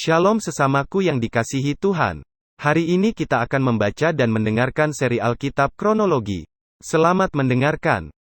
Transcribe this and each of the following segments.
Shalom sesamaku yang dikasihi Tuhan. Hari ini kita akan membaca dan mendengarkan seri Alkitab Kronologi. Selamat mendengarkan.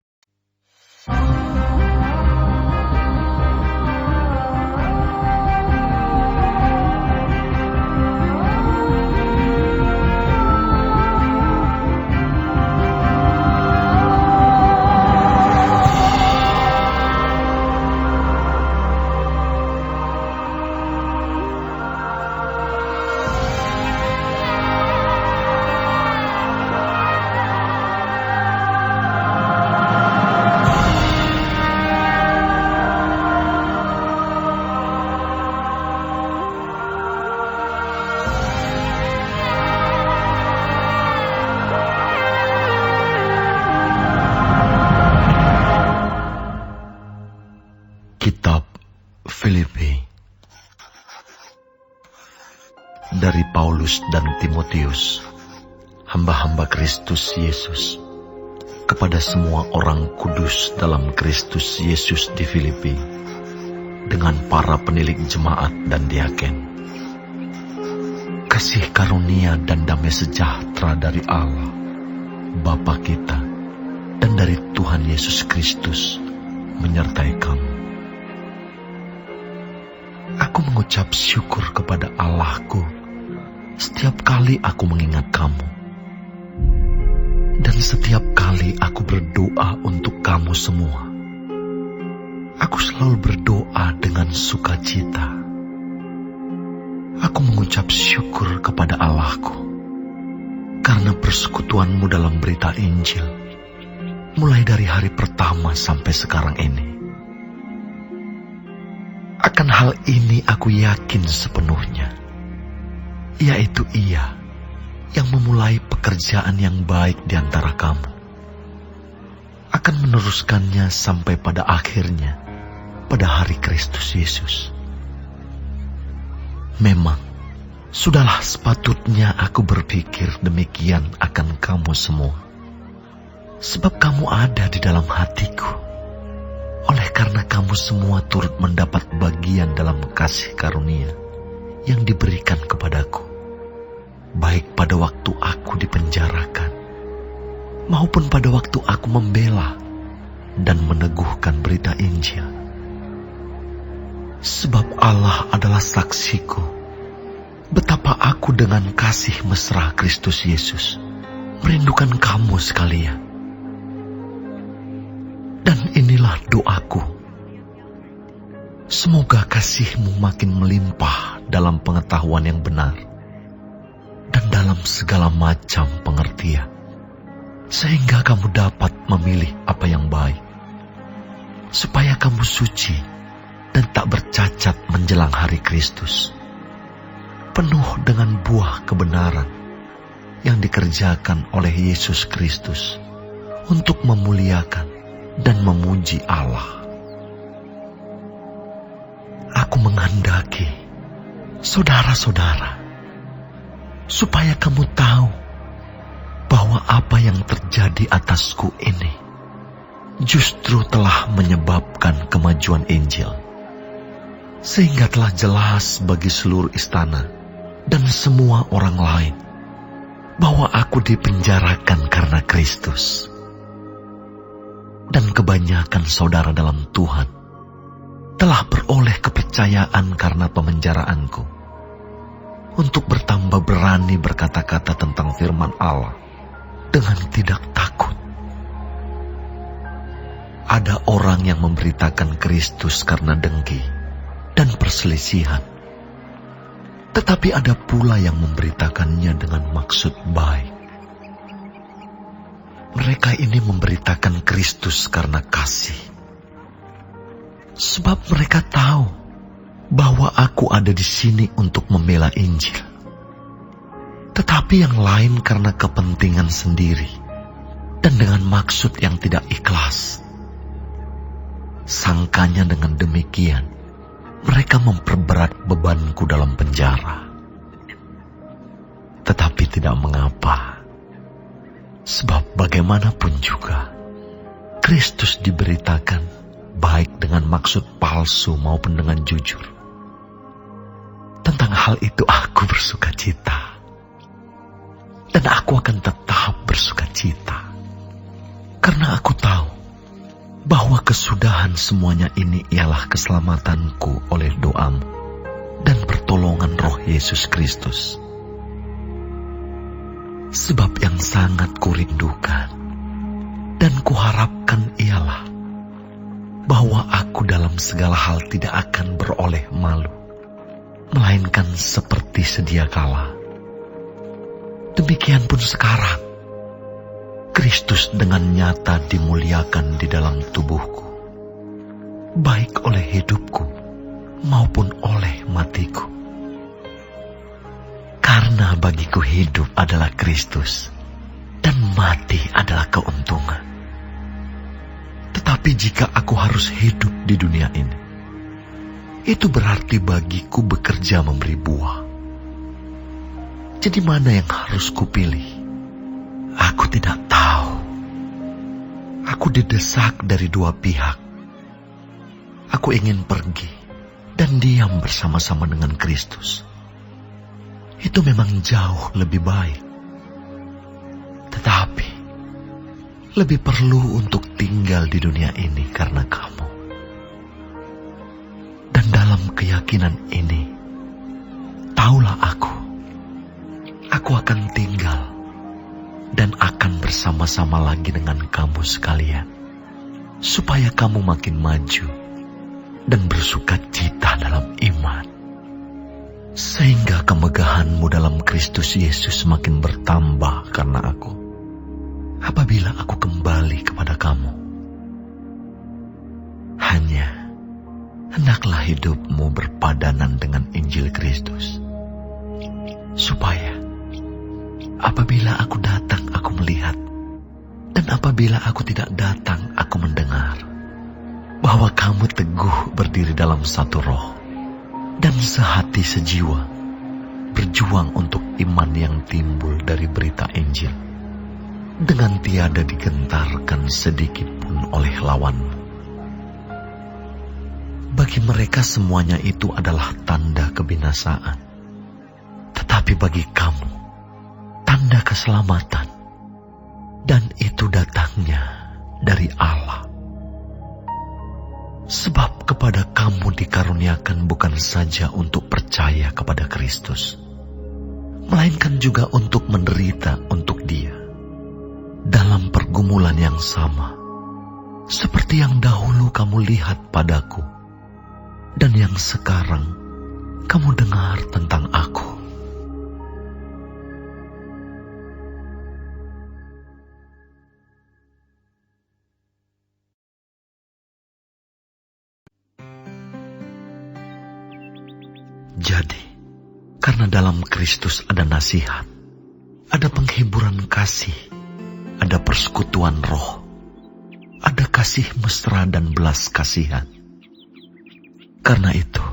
Kitab Filipi dari Paulus dan Timotius, hamba-hamba Kristus Yesus, kepada semua orang kudus dalam Kristus Yesus di Filipi, dengan para penilik jemaat dan diaken. Kasih karunia dan damai sejahtera dari Allah, Bapa kita, dan dari Tuhan Yesus Kristus menyertai kamu. Aku mengucap syukur kepada Allahku setiap kali aku mengingat kamu. Dan setiap kali aku berdoa untuk kamu semua. Aku selalu berdoa dengan sukacita. Aku mengucap syukur kepada Allahku karena persekutuanmu dalam berita Injil, mulai dari hari pertama sampai sekarang ini. Akan hal ini aku yakin sepenuhnya, yaitu Ia yang memulai pekerjaan yang baik di antara kamu, akan meneruskannya sampai pada akhirnya, pada hari Kristus Yesus. Memang, sudahlah sepatutnya aku berpikir demikian akan kamu semua, sebab kamu ada di dalam hatiku. Oleh karena kamu semua turut mendapat bagian dalam kasih karunia yang diberikan kepadaku, baik pada waktu aku dipenjarakan, maupun pada waktu aku membela dan meneguhkan berita Injil. Sebab Allah adalah saksiku, betapa aku dengan kasih mesra Kristus Yesus merindukan kamu sekalian. Dan inilah doaku. Semoga kasih-Mu makin melimpah dalam pengetahuan yang benar dan dalam segala macam pengertian, sehingga kamu dapat memilih apa yang baik, supaya kamu suci dan tak bercacat menjelang hari Kristus, penuh dengan buah kebenaran yang dikerjakan oleh Yesus Kristus untuk memuliakan dan memuji Allah. Aku menghendaki, saudara-saudara, supaya kamu tahu bahwa apa yang terjadi atasku ini justru telah menyebabkan kemajuan Injil, sehingga telah jelas bagi seluruh istana dan semua orang lain bahwa aku dipenjarakan karena Kristus. Dan kebanyakan saudara dalam Tuhan telah beroleh kepercayaan karena pemenjaraanku, untuk bertambah berani berkata-kata tentang firman Allah dengan tidak takut. Ada orang yang memberitakan Kristus karena dengki dan perselisihan, tetapi ada pula yang memberitakannya dengan maksud baik. Mereka ini memberitakan Kristus karena kasih, sebab mereka tahu bahwa aku ada di sini untuk membela Injil. Tetapi yang lain karena kepentingan sendiri dan dengan maksud yang tidak ikhlas. Sangkanya dengan demikian, mereka memperberat bebanku dalam penjara. Tetapi tidak mengapa. Sebab bagaimanapun juga, Kristus diberitakan baik dengan maksud palsu maupun dengan jujur. Tentang hal itu aku bersuka cita. Dan aku akan tetap bersuka cita. Karena aku tahu bahwa kesudahan semuanya ini ialah keselamatanku oleh doamu dan pertolongan Roh Yesus Kristus. Sebab yang sangat kurindukan dan kuharapkan ialah bahwa aku dalam segala hal tidak akan beroleh malu, melainkan seperti sedia kala. Demikian pun sekarang, Kristus dengan nyata dimuliakan di dalam tubuhku, baik oleh hidupku maupun oleh matiku. Karena bagiku hidup adalah Kristus, dan mati adalah keuntungan. Tetapi jika aku harus hidup di dunia ini, itu berarti bagiku bekerja memberi buah. Jadi mana yang harus kupilih? Aku tidak tahu. Aku didesak dari dua pihak. Aku ingin pergi dan diam bersama-sama dengan Kristus. Itu memang jauh lebih baik. Tetapi lebih perlu untuk tinggal di dunia ini karena kamu. Dan dalam keyakinan ini, taulah aku akan tinggal dan akan bersama-sama lagi dengan kamu sekalian, supaya kamu makin maju dan bersuka cita dalam iman, sehingga kemegahanmu dalam Kristus Yesus makin bertambah karena aku, apabila aku kembali kepada kamu. Hanya hendaklah hidupmu berpadanan dengan Injil Kristus, supaya apabila aku datang aku melihat, dan apabila aku tidak datang aku mendengar, bahwa kamu teguh berdiri dalam satu roh, dan sehati sejiwa, berjuang untuk iman yang timbul dari berita Injil, dengan tiada digentarkan sedikit pun oleh lawanmu. Bagi mereka semuanya itu adalah tanda kebinasaan, tetapi bagi kamu, tanda keselamatan, dan itu datangnya dari Allah. Sebab kepada kamu dikaruniakan bukan saja untuk percaya kepada Kristus, melainkan juga untuk menderita untuk Dia, dalam pergumulan yang sama, seperti yang dahulu kamu lihat padaku, dan yang sekarang kamu dengar tentang aku. Jadi, karena dalam Kristus ada nasihat, ada penghiburan kasih, ada persekutuan roh, ada kasih mesra dan belas kasihan. Karena itu,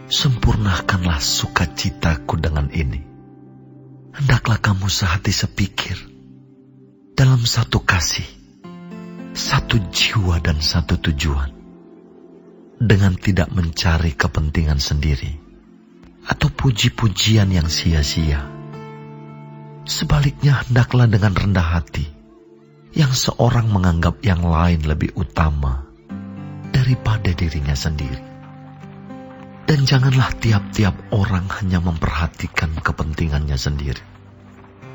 sempurnakanlah sukacitaku dengan ini. Hendaklah kamu sehati sepikir, dalam satu kasih, satu jiwa dan satu tujuan, dengan tidak mencari kepentingan sendiri atau puji-pujian yang sia-sia. Sebaliknya hendaklah dengan rendah hati, yang seorang menganggap yang lain lebih utama daripada dirinya sendiri. Dan janganlah tiap-tiap orang hanya memperhatikan kepentingannya sendiri,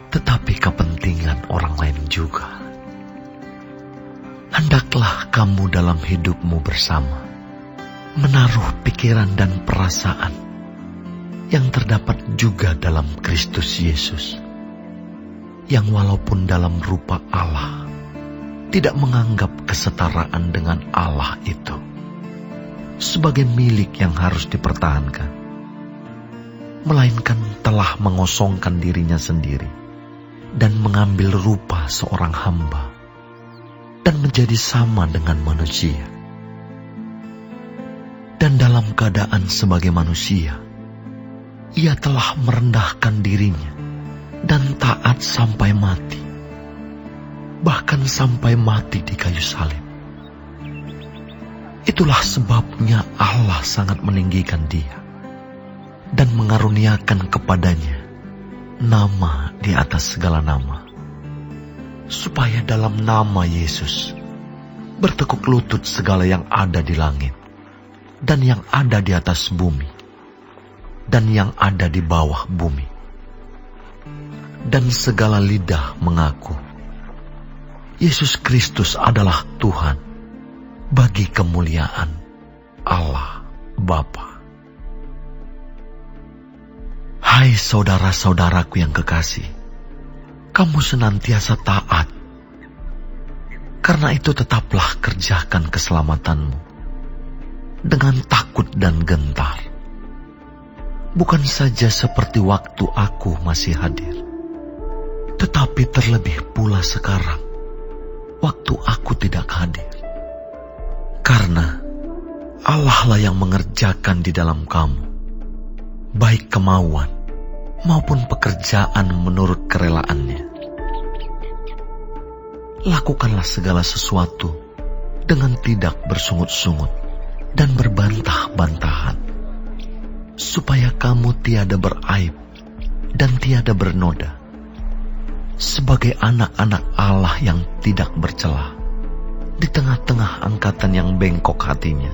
tetapi kepentingan orang lain juga. Hendaklah kamu dalam hidupmu bersama menaruh pikiran dan perasaan yang terdapat juga dalam Kristus Yesus, yang walaupun dalam rupa Allah tidak menganggap kesetaraan dengan Allah itu sebagai milik yang harus dipertahankan, melainkan telah mengosongkan dirinya sendiri dan mengambil rupa seorang hamba dan menjadi sama dengan manusia. Dan dalam keadaan sebagai manusia, ia telah merendahkan dirinya dan taat sampai mati, bahkan sampai mati di kayu salib. Itulah sebabnya Allah sangat meninggikan Dia dan mengaruniakan kepadanya nama di atas segala nama, supaya dalam nama Yesus bertekuk lutut segala yang ada di langit, dan yang ada di atas bumi, dan yang ada di bawah bumi, dan segala lidah mengaku Yesus Kristus adalah Tuhan, bagi kemuliaan Allah Bapa. Hai saudara-saudaraku yang kekasih, kamu senantiasa taat. Karena itu tetaplah kerjakan keselamatanmu dengan takut dan gentar. Bukan saja seperti waktu aku masih hadir, tetapi terlebih pula sekarang, waktu aku tidak hadir. Karena Allah lah yang mengerjakan di dalam kamu, baik kemauan maupun pekerjaan menurut kerelaannya. Lakukanlah segala sesuatu dengan tidak bersungut-sungut dan berbantah-bantahan, supaya kamu tiada beraib dan tiada bernoda, sebagai anak-anak Allah yang tidak bercela, di tengah-tengah angkatan yang bengkok hatinya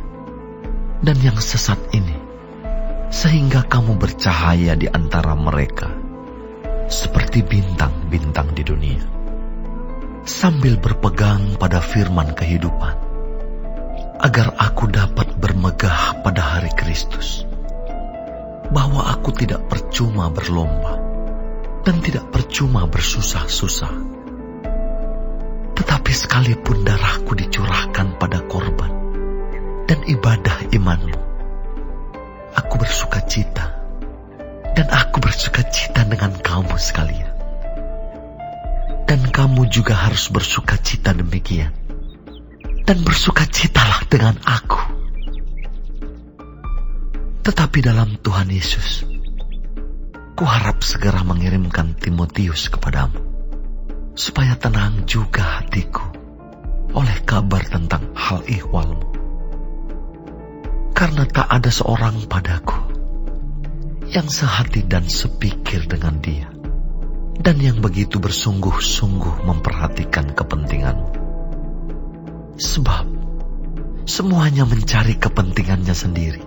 dan yang sesat ini, sehingga kamu bercahaya di antara mereka, seperti bintang-bintang di dunia, sambil berpegang pada firman kehidupan, agar aku dapat bermegah pada hari Kristus, bahwa aku tidak percuma berlomba dan tidak percuma bersusah-susah. Tetapi sekalipun darahku dicurahkan pada korban dan ibadah imanmu, aku bersuka cita, dan aku bersuka cita dengan kamu sekalian. Dan kamu juga harus bersuka cita demikian, dan bersuka citalah dengan aku. Tetapi dalam Tuhan Yesus, kuharap segera mengirimkan Timotius kepadamu, supaya tenang juga hatiku oleh kabar tentang hal ihwalmu. Karena tak ada seorang padaku yang sehati dan sepikir dengan dia, dan yang begitu bersungguh-sungguh memperhatikan kepentinganmu. Sebab semuanya mencari kepentingannya sendiri,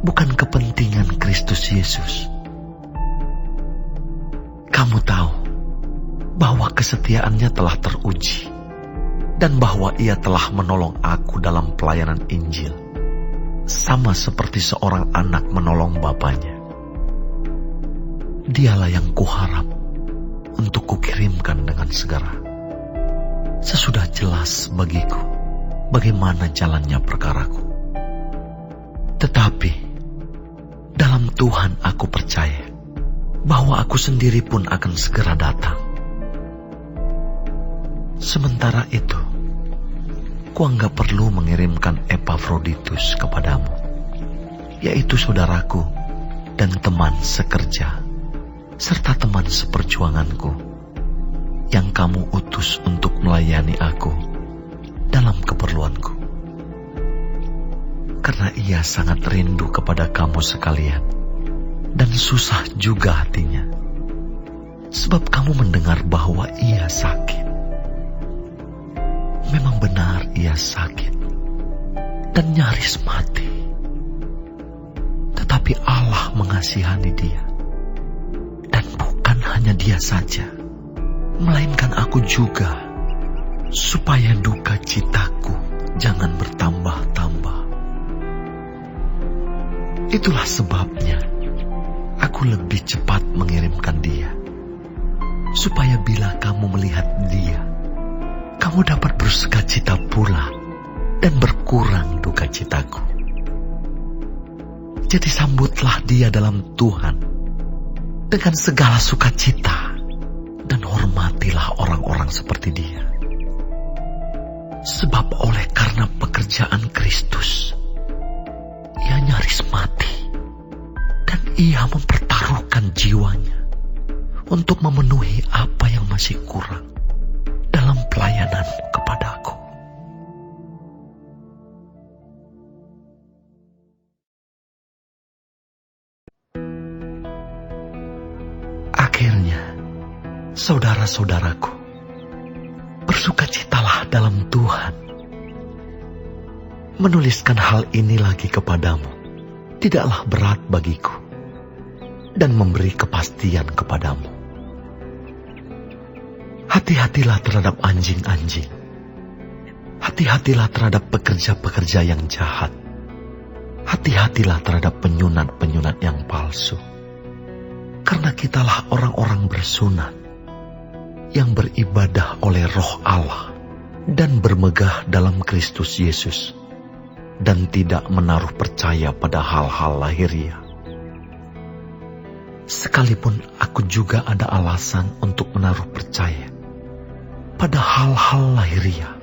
bukan kepentingan Kristus Yesus. Kamu tahu bahwa kesetiaannya telah teruji, dan bahwa ia telah menolong aku dalam pelayanan Injil, sama seperti seorang anak menolong bapanya. Dialah yang kuharap untuk kukirimkan dengan segera, sesudah jelas bagiku bagaimana jalannya perkaraku. Tetapi dalam Tuhan aku percaya bahwa aku sendiri pun akan segera datang. Sementara itu, kuanggap perlu mengirimkan Epafroditus kepadamu, yaitu saudaraku dan teman sekerja, serta teman seperjuanganku, yang kamu utus untuk melayani aku dalam keperluanku. Karena ia sangat rindu kepada kamu sekalian, dan susah juga hatinya, sebab kamu mendengar bahwa ia sakit. Memang benar ia sakit dan nyaris mati. Tetapi Allah mengasihani dia. Dan bukan hanya dia saja, melainkan aku juga, supaya duka citaku jangan bertambah-tambah. Itulah sebabnya aku lebih cepat mengirimkan dia, supaya bila kamu melihat dia, kamu dapat bersuka cita pula dan berkurang duka citaku. Jadi sambutlah dia dalam Tuhan dengan segala sukacita, dan hormatilah orang-orang seperti dia. Sebab oleh karena pekerjaan Kristus, ia nyaris mati, dan ia mempertaruhkan jiwanya untuk memenuhi apa yang masih kurang dalam pelayananmu kepadaku. Saudara-saudaraku, bersukacitalah dalam Tuhan. Menuliskan hal ini lagi kepadamu tidaklah berat bagiku dan memberi kepastian kepadamu. Hati-hatilah terhadap anjing-anjing. Hati-hatilah terhadap pekerja-pekerja yang jahat. Hati-hatilah terhadap penyunat-penyunat yang palsu. Karena kitalah orang-orang bersunat yang beribadah oleh Roh Allah dan bermegah dalam Kristus Yesus dan tidak menaruh percaya pada hal-hal lahiriah. Sekalipun aku juga ada alasan untuk menaruh percaya pada hal-hal lahiriah.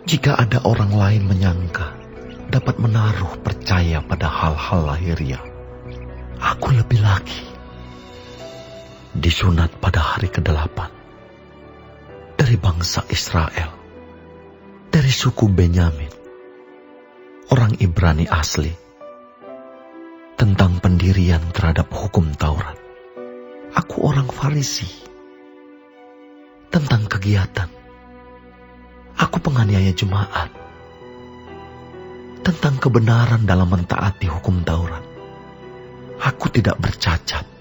Jika ada orang lain menyangka dapat menaruh percaya pada hal-hal lahiriah, aku lebih lagi. Disunat pada hari ke-8 dari bangsa Israel, dari suku Benyamin, orang Ibrani asli. Tentang pendirian terhadap hukum Taurat, aku orang Farisi. Tentang kegiatan, aku penganiaya jemaat. Tentang kebenaran dalam mentaati hukum Taurat, aku tidak bercacat.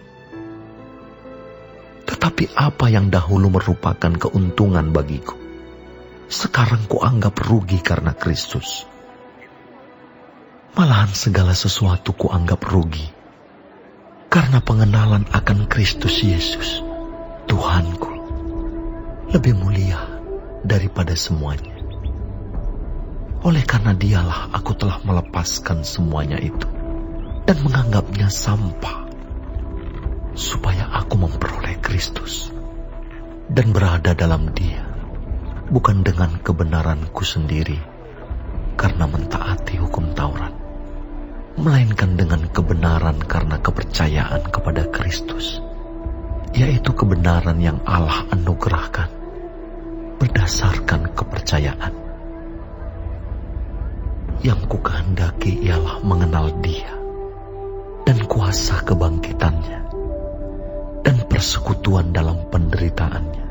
Tetapi apa yang dahulu merupakan keuntungan bagiku, sekarang kuanggap rugi karena Kristus. Malahan segala sesuatu kuanggap rugi karena pengenalan akan Kristus Yesus, Tuhanku, lebih mulia daripada semuanya. Oleh karena dialah aku telah melepaskan semuanya itu dan menganggapnya sampah, supaya aku memperoleh Kristus dan berada dalam Dia, bukan dengan kebenaranku sendiri karena mentaati hukum Taurat, melainkan dengan kebenaran karena kepercayaan kepada Kristus, yaitu kebenaran yang Allah anugerahkan berdasarkan kepercayaan. Yang kukehendaki ialah mengenal Dia dan kuasa kebangkitannya dan persekutuan dalam penderitaannya,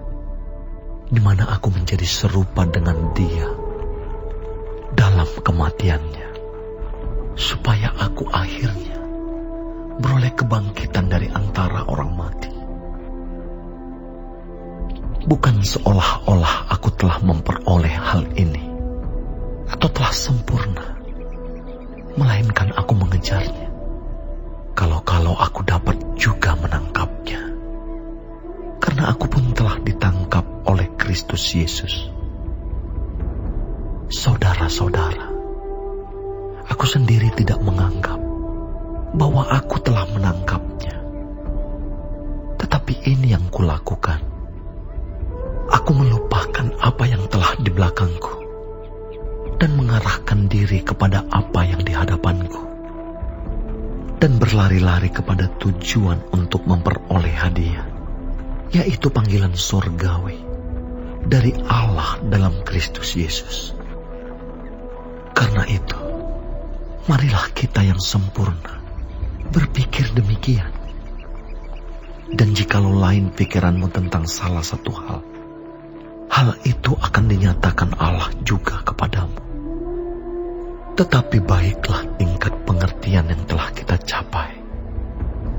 di mana aku menjadi serupa dengan Dia dalam kematiannya, supaya aku akhirnya beroleh kebangkitan dari antara orang mati. Bukan seolah-olah aku telah memperoleh hal ini atau telah sempurna, melainkan aku mengejarnya, kalau-kalau aku dapat juga menangkapnya, karena aku pun telah ditangkap oleh Kristus Yesus. Saudara-saudara, aku sendiri tidak menganggap bahwa aku telah menangkapnya. Tetapi ini yang kulakukan. Aku melupakan apa yang telah di belakangku dan mengarahkan diri kepada apa yang di hadapanku, dan berlari-lari kepada tujuan untuk memperoleh hadiah, yaitu panggilan surgawi dari Allah dalam Kristus Yesus. Karena itu, marilah kita yang sempurna berpikir demikian. Dan jikalau lain pikiranmu tentang salah satu hal itu akan dinyatakan Allah juga kepadamu. Tetapi baiklah tingkat pengertian yang telah kita capai,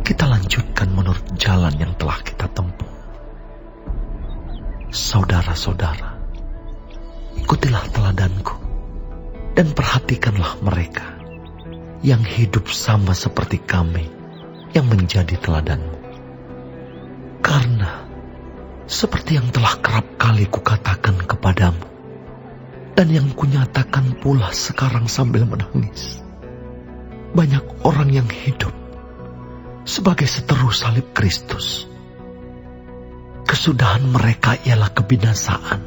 kita lanjutkan menurut jalan yang telah kita tempuh. Saudara-saudara, ikutilah teladanku dan perhatikanlah mereka yang hidup sama seperti kami yang menjadi teladanmu. Karena seperti yang telah kerap kali kukatakan kepadamu, dan yang kunyatakan pula sekarang sambil menangis, banyak orang yang hidup sebagai seteru salib Kristus. Kesudahan mereka ialah kebinasaan.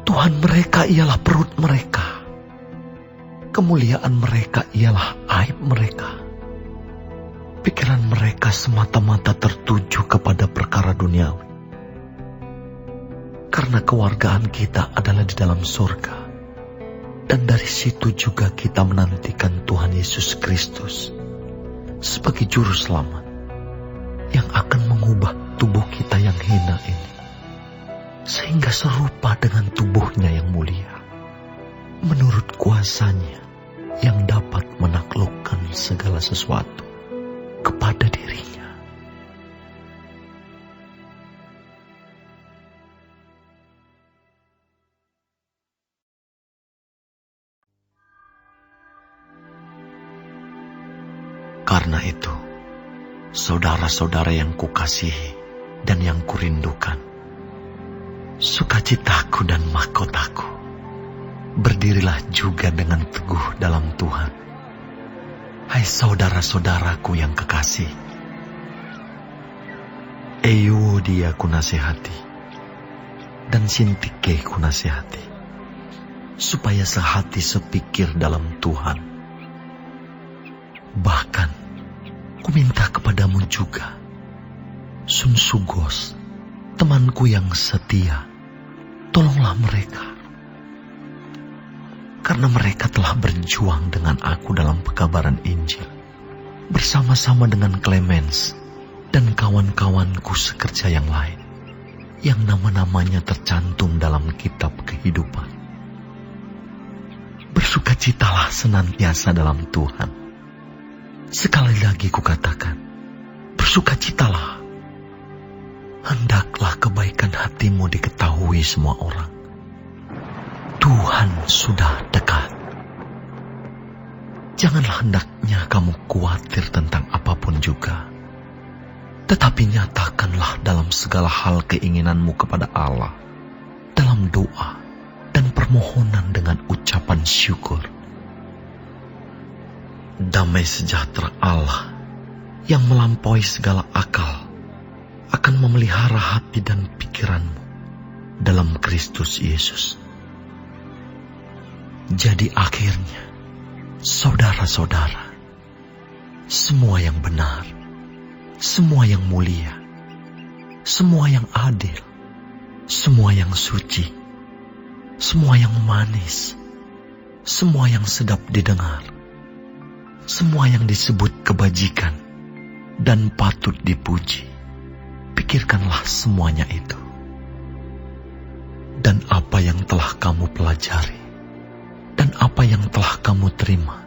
Tuhan mereka ialah perut mereka. Kemuliaan mereka ialah aib mereka. Pikiran mereka semata-mata tertuju kepada perkara duniawi. Karena kewargaan kita adalah di dalam surga, dan dari situ juga kita menantikan Tuhan Yesus Kristus sebagai juru selamat yang akan mengubah tubuh kita yang hina ini, sehingga serupa dengan tubuhnya yang mulia, menurut kuasanya yang dapat menaklukkan segala sesuatu kepada dirinya. Karena itu, saudara-saudara yang kukasihi dan yang kurindukan, sukacitaku dan mahkotaku, berdirilah juga dengan teguh dalam Tuhan. Hai saudara-saudaraku yang kekasih, Euodia kunasihati, dan Sintike kunasihati, supaya sehati sepikir dalam Tuhan. Bahkan, kuminta kepadamu juga, Sunsugos, temanku yang setia, tolonglah mereka. Karena mereka telah berjuang dengan aku dalam pekabaran Injil, bersama-sama dengan Clemens dan kawan-kawanku sekerja yang lain, yang nama-namanya tercantum dalam kitab kehidupan. Bersukacitalah senantiasa dalam Tuhan. Sekali lagi kukatakan, bersukacitalah. Hendaklah kebaikan hatimu diketahui semua orang. Tuhan sudah dekat. Janganlah hendaknya kamu khawatir tentang apapun juga, tetapi nyatakanlah dalam segala hal keinginanmu kepada Allah, dalam doa dan permohonan dengan ucapan syukur. Damai sejahtera Allah yang melampaui segala akal akan memelihara hati dan pikiranmu dalam Kristus Yesus. Jadi akhirnya, saudara-saudara, semua yang benar, semua yang mulia, semua yang adil, semua yang suci, semua yang manis, semua yang sedap didengar, semua yang disebut kebajikan dan patut dipuji, pikirkanlah semuanya itu. Dan apa yang telah kamu pelajari, dan apa yang telah kamu terima,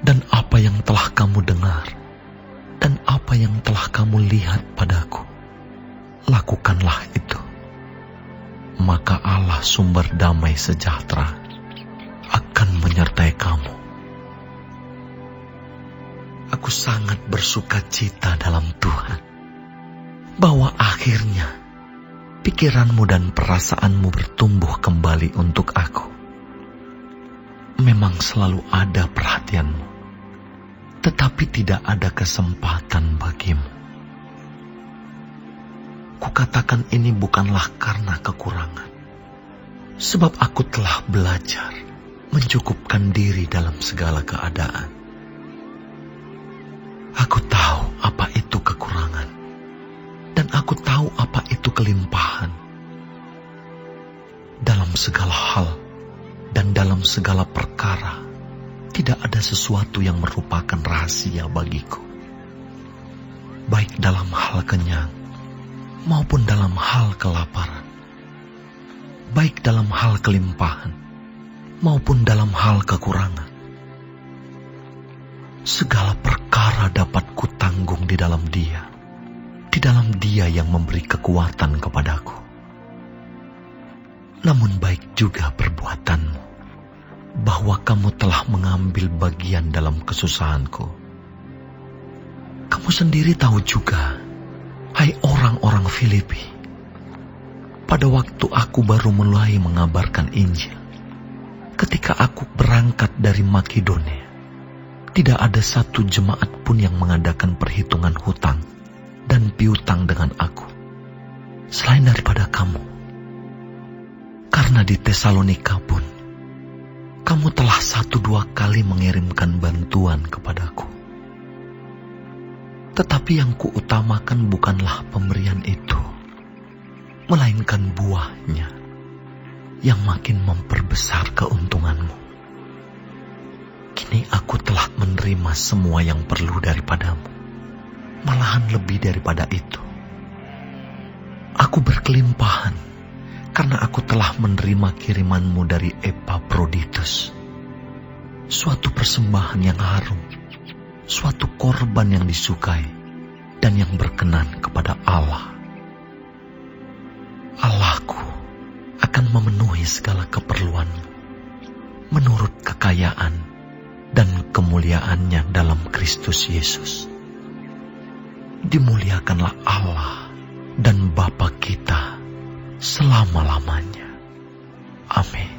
dan apa yang telah kamu dengar, dan apa yang telah kamu lihat padaku, lakukanlah itu. Maka Allah sumber damai sejahtera akan menyertai kamu. Aku sangat bersuka cita dalam Tuhan, bahwa akhirnya pikiranmu dan perasaanmu bertumbuh kembali untuk aku. Memang selalu ada perhatianmu, tetapi tidak ada kesempatan bagimu. Kukatakan ini bukanlah karena kekurangan, sebab aku telah belajar mencukupkan diri dalam segala keadaan. Aku tahu apa itu kekurangan, dan aku tahu apa itu kelimpahan. Dalam segala hal dan dalam segala perkara, tidak ada sesuatu yang merupakan rahasia bagiku. Baik dalam hal kenyang, maupun dalam hal kelaparan. Baik dalam hal kelimpahan, maupun dalam hal kekurangan. Segala perkara dapat kutanggung di dalam Dia yang memberi kekuatan kepadaku. Namun baik juga perbuatanmu, bahwa kamu telah mengambil bagian dalam kesusahanku. Kamu sendiri tahu juga, hai orang-orang Filipi, pada waktu aku baru mulai mengabarkan Injil, ketika aku berangkat dari Makedonia, tidak ada satu jemaat pun yang mengadakan perhitungan hutang dan piutang dengan aku, selain daripada kamu. Karena di Tesalonika pun, kamu telah 1-2 kali mengirimkan bantuan kepadaku. Tetapi yang kuutamakan bukanlah pemberian itu, melainkan buahnya yang makin memperbesar keuntunganmu. Kini aku telah menerima semua yang perlu daripadamu, malahan lebih daripada itu. Aku berkelimpahan karena aku telah menerima kirimanmu dari Epaphroditus, suatu persembahan yang harum, suatu korban yang disukai dan yang berkenan kepada Allah. Allahku akan memenuhi segala keperluanmu menurut kekayaan dan kemuliaannya dalam Kristus Yesus. Dimuliakanlah Allah dan Bapa kita selama-lamanya. Amin.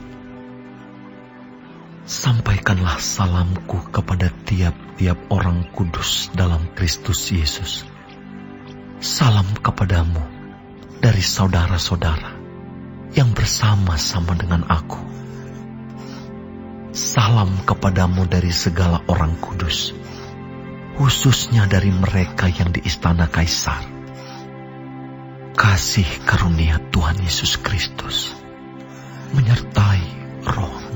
Sampaikanlah salamku kepada tiap-tiap orang kudus dalam Kristus Yesus. Salam kepadamu dari saudara-saudara yang bersama-sama dengan aku. Salam kepadamu dari segala orang kudus, khususnya dari mereka yang di istana Kaisar. Kasih karunia Tuhan Yesus Kristus menyertai rohmu.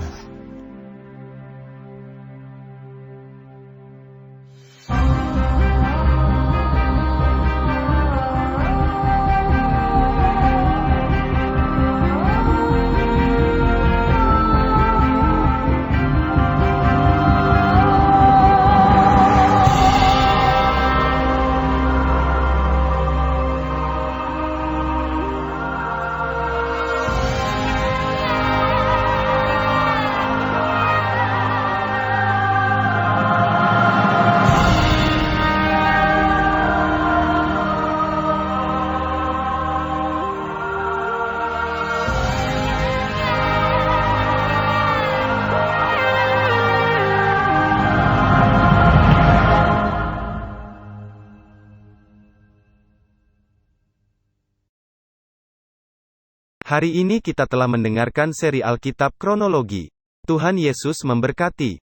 Hari ini kita telah mendengarkan seri Alkitab Kronologi. Tuhan Yesus memberkati.